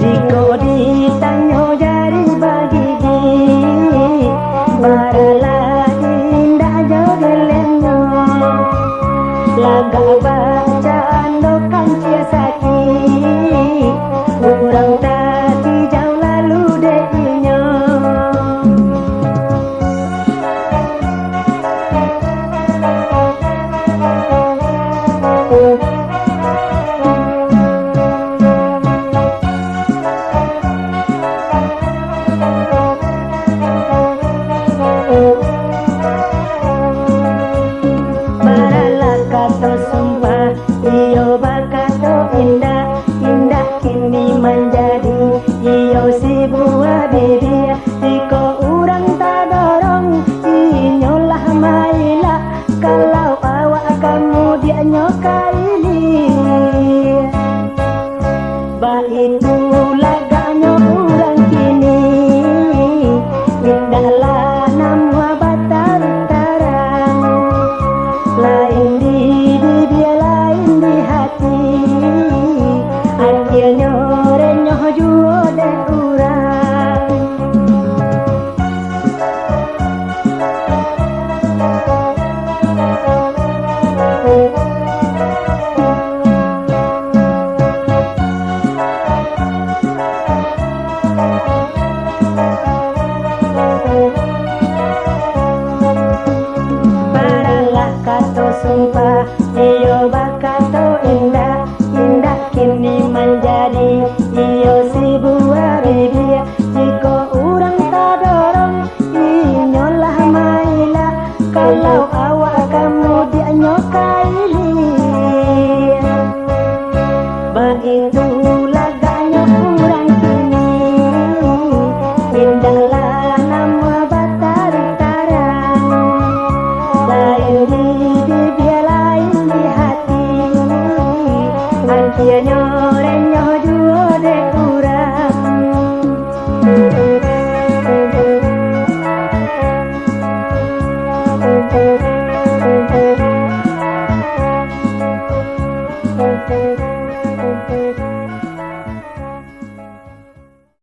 Jika ditanya jari bagi baralah indah jogelenyo laga bacaan dokan cia sakit urang tadi jauh lalu deinyo. Baralah kato sumpah iyo bakato indah indah kini menjadi iyo si buah bibir jika urang tak dorong inyolah mailah kalau awak kamu dia nyokaili bah itu laganya urang kini indahlah nama batar tarang lain di dia lain di hati akhirnya renyoh juo de urang. Baralah kato sumpah iyo bakato indah indah kini menjadi iyo si buah bibir jika urang tak dorong inyolah mailah kalau awak kamu dia nyokaili bah itu